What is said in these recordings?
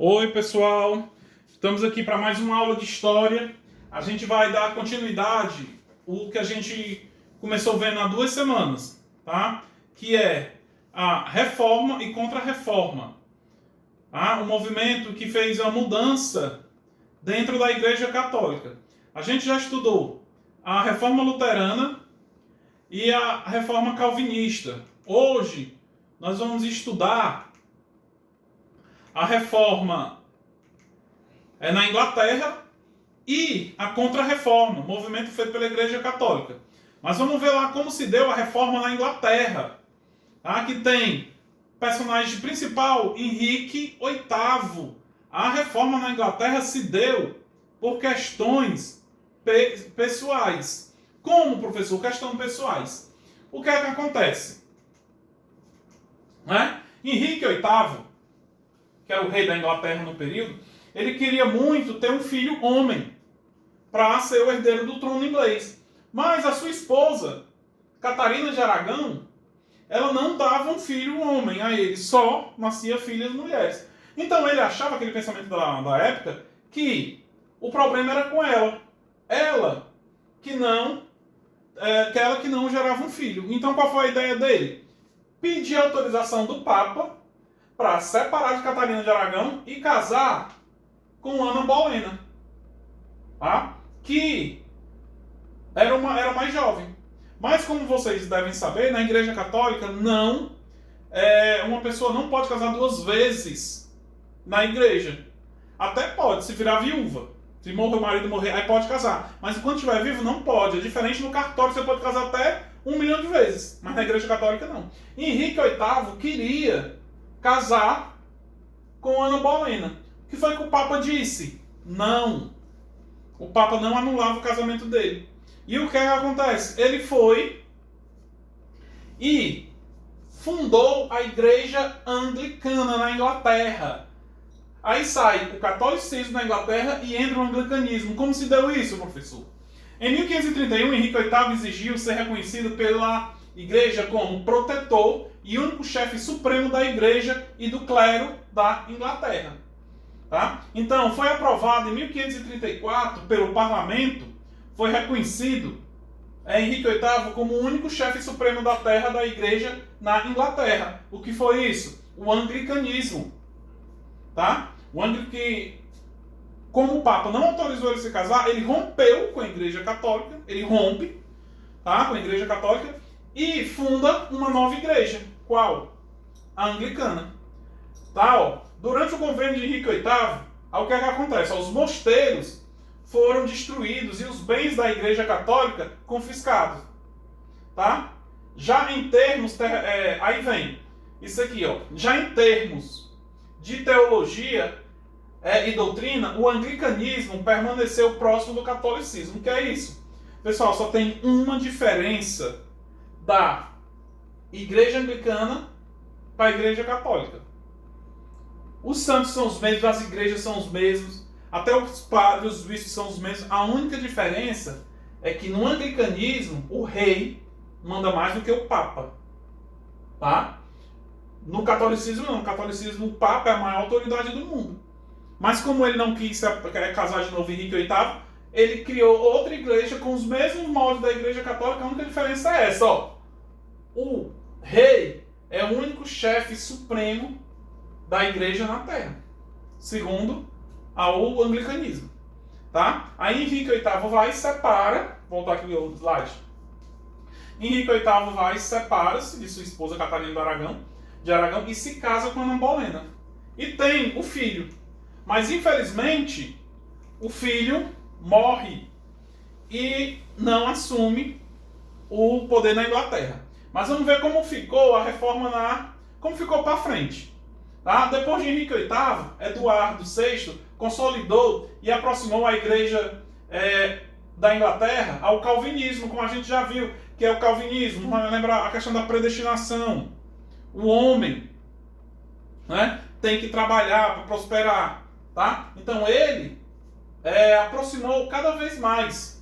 Oi, pessoal! Estamos aqui para mais uma aula de história. A gente vai dar continuidade ao que a gente começou vendo há 2 semanas, tá? Que é a reforma e contra-reforma. Tá? Um movimento que fez a mudança dentro da Igreja Católica. A gente já estudou a reforma luterana e a reforma calvinista. Hoje nós vamos estudar a reforma na Inglaterra e a contra-reforma, movimento feito pela Igreja Católica. Mas vamos ver lá como se deu a reforma na Inglaterra. Tá? Que tem personagem principal, Henrique VIII. A reforma na Inglaterra se deu por questões pessoais. Como, professor? Questões pessoais. O que é que acontece? Henrique VIII, que era o rei da Inglaterra no período, ele queria muito ter um filho homem para ser o herdeiro do trono inglês. Mas a sua esposa, Catarina de Aragão, ela não dava um filho homem a ele, só nascia filhas mulheres. Então ele achava, aquele pensamento da época, que o problema era com ela. Ela que não gerava um filho. Então qual foi a ideia dele? Pedir autorização do Papa para separar de Catarina de Aragão e casar com Ana Bolena, tá? Que era mais jovem. Mas como vocês devem saber, na Igreja Católica uma pessoa não pode casar 2 vezes na igreja. Até pode, se virar viúva. Se o marido morrer, aí pode casar. Mas enquanto estiver vivo, não pode. É diferente no cartório, você pode casar até 1 milhão de vezes. Mas na Igreja Católica não. Henrique VIII queria casar com Ana Bolena. O que foi que o Papa disse? Não. O Papa não anulava o casamento dele. E o que é que acontece? Ele foi e fundou a Igreja Anglicana na Inglaterra. Aí sai o catolicismo na Inglaterra e entra o anglicanismo. Como se deu isso, professor? Em 1531, Henrique VIII exigiu ser reconhecido pela Igreja como protetor e único chefe supremo da Igreja e do clero da Inglaterra. Tá? Então, foi aprovado em 1534 pelo Parlamento, foi reconhecido Henrique VIII como o único chefe supremo da terra da Igreja na Inglaterra. O que foi isso? O anglicanismo. Tá? Como o Papa não autorizou ele a se casar, ele rompeu com a Igreja Católica, ele rompe, tá, com a Igreja Católica e funda uma nova igreja. Qual? A anglicana. Tá, durante o governo de Henrique VIII, o que é que acontece? Os mosteiros foram destruídos e os bens da Igreja Católica confiscados. Tá? Já em termos... aí vem isso aqui, ó. Já em termos de teologia e doutrina, o anglicanismo permaneceu próximo do catolicismo. O que é isso? Pessoal, só tem uma diferença da Igreja Anglicana para a Igreja Católica. Os santos são os mesmos, as igrejas são os mesmos, até os padres, os bispos são os mesmos. A única diferença é que no anglicanismo o rei manda mais do que o papa. Tá? No catolicismo não. No catolicismo o papa é a maior autoridade do mundo. Mas como ele não quis casar de novo Henrique VIII, ele criou outra igreja com os mesmos moldes da Igreja Católica. A única diferença é essa. Ó. O rei é o único chefe supremo da igreja na terra, segundo ao anglicanismo. Tá? Aí Henrique VIII vai e separa, voltar aqui o slide. Henrique VIII vai e separa-se de sua esposa Catarina de Aragão e se casa com Ana Bolena. E tem o filho. Mas infelizmente o filho morre e não assume o poder na Inglaterra. Mas vamos ver como ficou a reforma como ficou para frente. Tá? Depois de Henrique VIII, Eduardo VI consolidou e aproximou a Igreja da Inglaterra ao calvinismo, como a gente já viu, que é o calvinismo. Vamos lembrar a questão da predestinação. O homem, né, tem que trabalhar para prosperar. Tá? Então ele aproximou cada vez mais.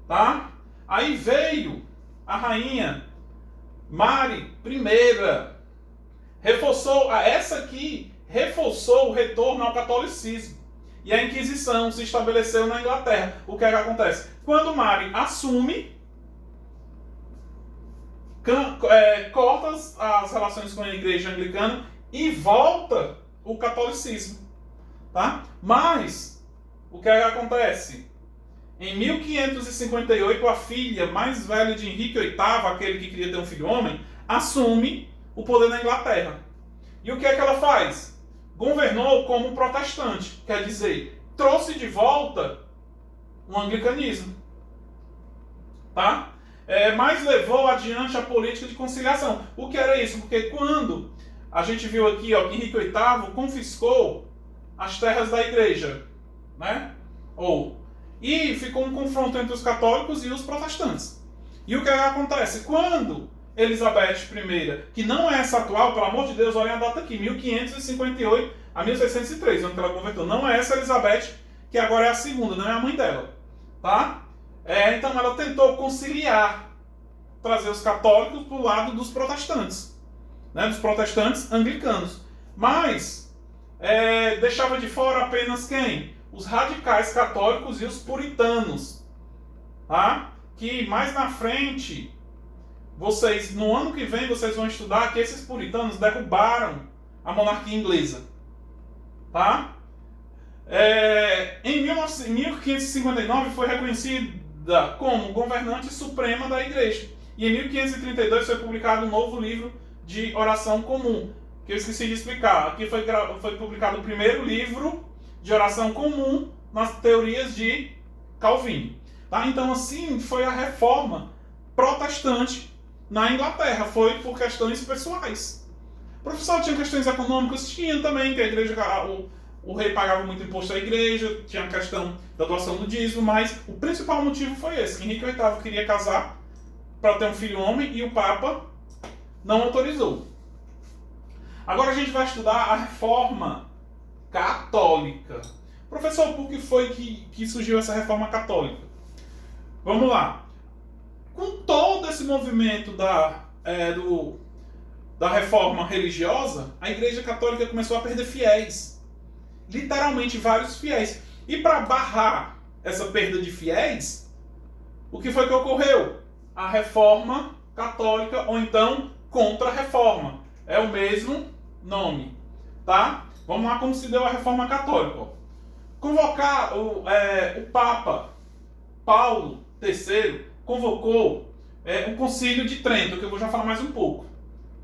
Tá? Aí veio a rainha Mary I, reforçou, essa aqui reforçou o retorno ao catolicismo. E a Inquisição se estabeleceu na Inglaterra. O que é que acontece? Quando Mary assume, corta as relações com a igreja anglicana e volta o catolicismo. Tá? Mas, o que é que acontece? Em 1558, a filha mais velha de Henrique VIII, aquele que queria ter um filho homem, assume o poder na Inglaterra. E o que é que ela faz? Governou como protestante, quer dizer, trouxe de volta o anglicanismo. Tá? Mas levou adiante a política de conciliação. O que era isso? Porque quando a gente viu aqui, ó, que Henrique VIII confiscou as terras da igreja, né? E ficou um confronto entre os católicos e os protestantes. E o que acontece? Quando Elizabeth I, que não é essa atual, pelo amor de Deus, olhem a data aqui, 1558 a 1603, ano que ela converteu. Não é essa Elizabeth, que agora é a segunda, não é a mãe dela. Tá? Então ela tentou conciliar, trazer os católicos para o lado dos protestantes, né? Dos protestantes anglicanos. Mas deixava de fora apenas quem? Os radicais católicos e os puritanos. Tá? Que mais na frente, no ano que vem, vocês vão estudar que esses puritanos derrubaram a monarquia inglesa. Tá? Em 1559 foi reconhecida como governante suprema da igreja. E em 1532 foi publicado um novo livro de oração comum, que eu esqueci de explicar. Aqui foi publicado o primeiro livro de oração comum nas teorias de Calvino. Tá? Então assim foi a reforma protestante na Inglaterra. Foi por questões pessoais. Professor, tinha questões econômicas? Tinha também, que a igreja... O rei pagava muito imposto à igreja, tinha a questão da doação do dízimo, mas o principal motivo foi esse. Henrique VIII queria casar para ter um filho homem e o Papa não autorizou. Agora a gente vai estudar a reforma católica. Professor, por que foi que surgiu essa reforma católica? Vamos lá. Com todo esse movimento da reforma religiosa, a igreja católica começou a perder fiéis. Literalmente vários fiéis. E para barrar essa perda de fiéis, o que foi que ocorreu? A reforma católica, ou então contra-reforma. É o mesmo nome. Tá? Vamos lá como se deu a reforma católica. Convocar o Papa Paulo III convocou o Concílio de Trento, que eu vou já falar mais um pouco.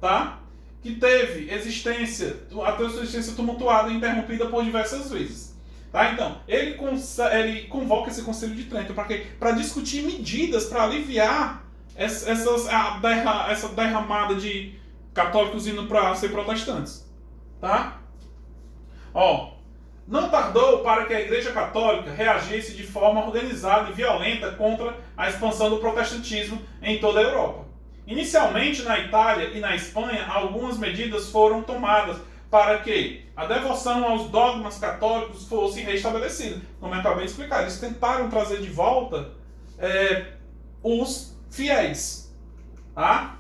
Tá? Que teve a sua existência tumultuada e interrompida por diversas vezes. Tá? Então, ele convoca esse Concílio de Trento para discutir medidas para aliviar essa derramada de católicos indo para ser protestantes. Tá? Não tardou para que a Igreja Católica reagisse de forma organizada e violenta contra a expansão do protestantismo em toda a Europa. Inicialmente, na Itália e na Espanha, algumas medidas foram tomadas para que a devoção aos dogmas católicos fosse restabelecida. Como eu acabei de explicar, eles tentaram trazer de volta os fiéis. Tá?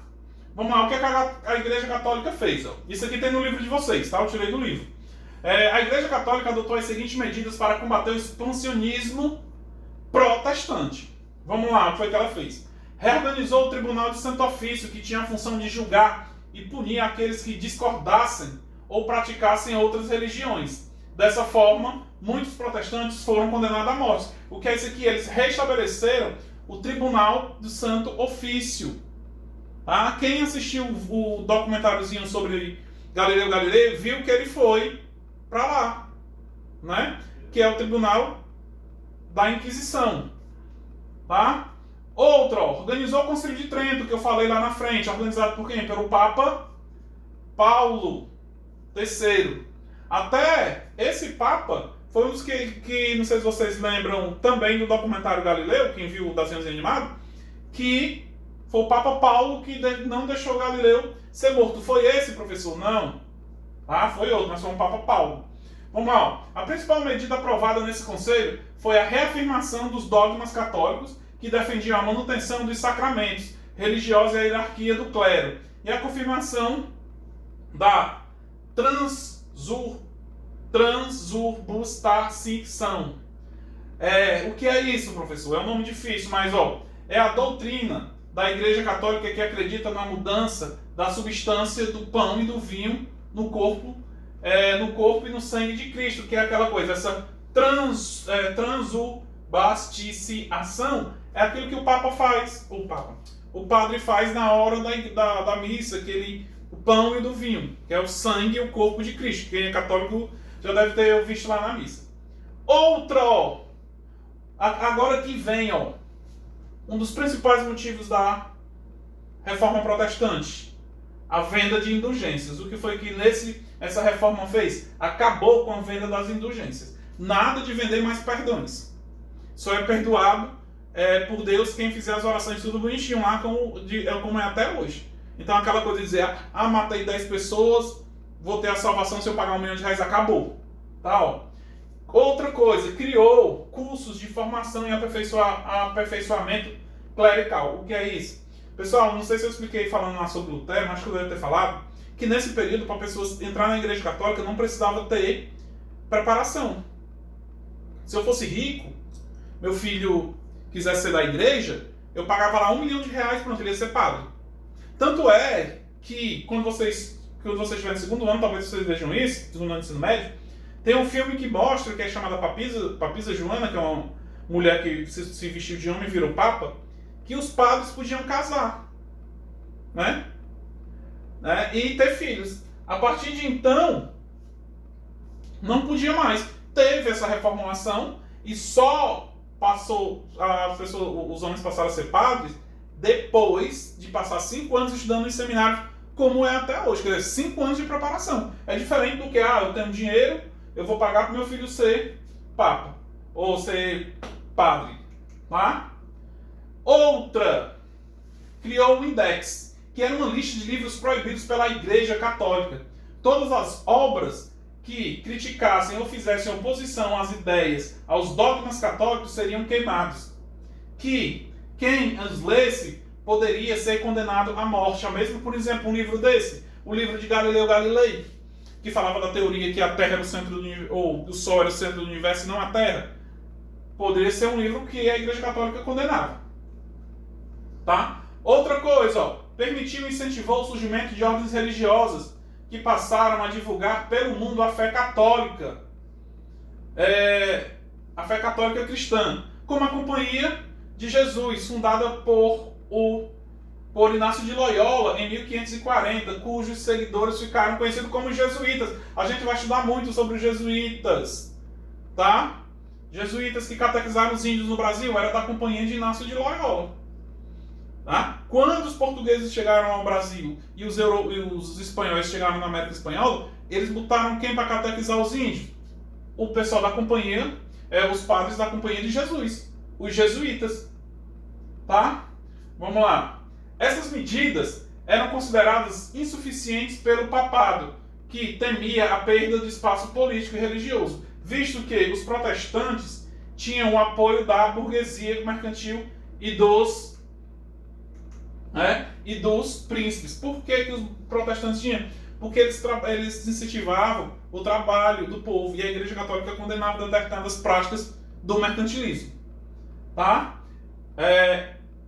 Vamos lá, o que a Igreja Católica fez? Isso aqui tem no livro de vocês, tá? Eu tirei do livro. A Igreja Católica adotou as seguintes medidas para combater o expansionismo protestante. Vamos lá, o que foi que ela fez? Reorganizou o Tribunal de Santo Ofício, que tinha a função de julgar e punir aqueles que discordassem ou praticassem outras religiões. Dessa forma, muitos protestantes foram condenados à morte. O que é isso aqui? Eles restabeleceram o Tribunal do Santo Ofício. Tá? Quem assistiu o documentáriozinho sobre Galileu Galilei viu que ele foi para lá, né? Que é o Tribunal da Inquisição. Tá? Outra, organizou o Concílio de Trento, que eu falei lá na frente, organizado por quem? Pelo Papa Paulo III. Até esse Papa foi um dos que não sei se vocês lembram também do documentário Galileu, quem viu o desenho animado, que foi o Papa Paulo que não deixou Galileu ser morto. Foi esse, professor? Não. Tá? Foi outro, mas foi um Papa Paulo. Vamos lá. A principal medida aprovada nesse conselho foi a reafirmação dos dogmas católicos que defendiam a manutenção dos sacramentos religiosos e a hierarquia do clero, e a confirmação da transurbstação. O que é isso, professor? É um nome difícil, mas é a doutrina da Igreja Católica que acredita na mudança da substância do pão e do vinho no corpo e no sangue de Cristo, que é aquela coisa, essa transurbstação é aquilo que o Papa faz, o padre faz na hora da missa, o pão e do vinho, que é o sangue e o corpo de Cristo. Quem é católico já deve ter visto lá na missa. Agora que vem, um dos principais motivos da Reforma Protestante, a venda de indulgências. O que foi que essa reforma fez? Acabou com a venda das indulgências. Nada de vender mais perdões. Só é perdoado por Deus quem fizer as orações tudo bonitinho lá, como é até hoje. Então aquela coisa de dizer, matei 10 pessoas, vou ter a salvação se eu pagar R$1 milhão, acabou. Tá, Outra coisa, criou cursos de formação e aperfeiçoamento clerical. O que é isso? Pessoal, não sei se eu expliquei falando lá sobre Lutero, mas acho que eu devo ter falado, que nesse período, para pessoas entrar na Igreja Católica, não precisava ter preparação. Se eu fosse rico, meu filho quisesse ser da igreja, eu pagava lá R$1 milhão, pronto, ele ia ser padre. Tanto é que, quando vocês estiverem no segundo ano, talvez vocês vejam isso, segundo ano de ensino médio, tem um filme que mostra, que é chamada Papisa Joana, que é uma mulher que se vestiu de homem e virou papa, que os padres podiam casar, né? E ter filhos. A partir de então, não podia mais. Teve essa reformulação e só os homens passaram a ser padres depois de passar 5 anos estudando em seminário, como é até hoje. Quer dizer, 5 anos de preparação. É diferente do que, eu tenho dinheiro, eu vou pagar para meu filho ser papa ou ser padre, tá? Outra, criou o Index, que era uma lista de livros proibidos pela Igreja Católica. Todas as obras que criticassem ou fizessem oposição às ideias, aos dogmas católicos, seriam queimados. Que quem os lesse poderia ser condenado à morte. Mesmo, por exemplo, um livro desse, o livro de Galileu Galilei, que falava da teoria que a Terra era o centro do universo, ou o Sol era o centro do universo e não a Terra, poderia ser um livro que a Igreja Católica condenava. Tá? Outra coisa, permitiu e incentivou o surgimento de ordens religiosas que passaram a divulgar pelo mundo a fé católica. A fé católica cristã, como a Companhia de Jesus, fundada por Inácio de Loyola em 1540, cujos seguidores ficaram conhecidos como jesuítas. A gente vai estudar muito sobre os jesuítas, tá? Jesuítas que catequizaram os índios no Brasil, era da Companhia de Inácio de Loyola. Tá? Quando os portugueses chegaram ao Brasil e os espanhóis chegaram na América Espanhola, eles botaram quem para catequizar os índios? O pessoal da companhia, os padres da Companhia de Jesus, os jesuítas. Tá? Vamos lá. Essas medidas eram consideradas insuficientes pelo papado, que temia a perda do espaço político e religioso, visto que os protestantes tinham o apoio da burguesia mercantil e dos príncipes. Por que os protestantes tinham? Porque eles incentivavam o trabalho do povo, e a Igreja Católica condenava determinadas práticas do mercantilismo. Tá?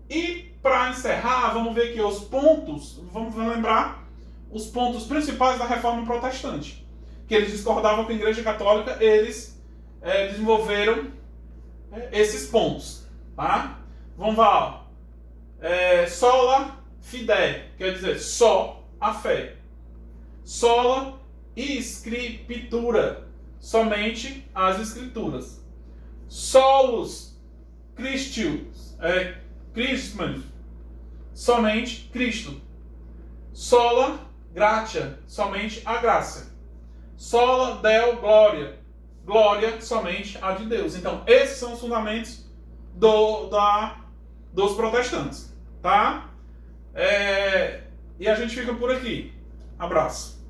E para encerrar, vamos ver aqui os pontos, vamos lembrar os pontos principais da Reforma Protestante. Que eles discordavam com a Igreja Católica, eles desenvolveram esses pontos. Tá? Vamos lá. Sola fide, quer dizer, só a fé. Sola scriptura, somente as escrituras. Solus Christus, Christmas, somente Cristo. Sola gratia, somente a graça. Sola Deo gloria, glória somente a de Deus. Então, esses são os fundamentos dos protestantes, tá? E a gente fica por aqui. Abraço.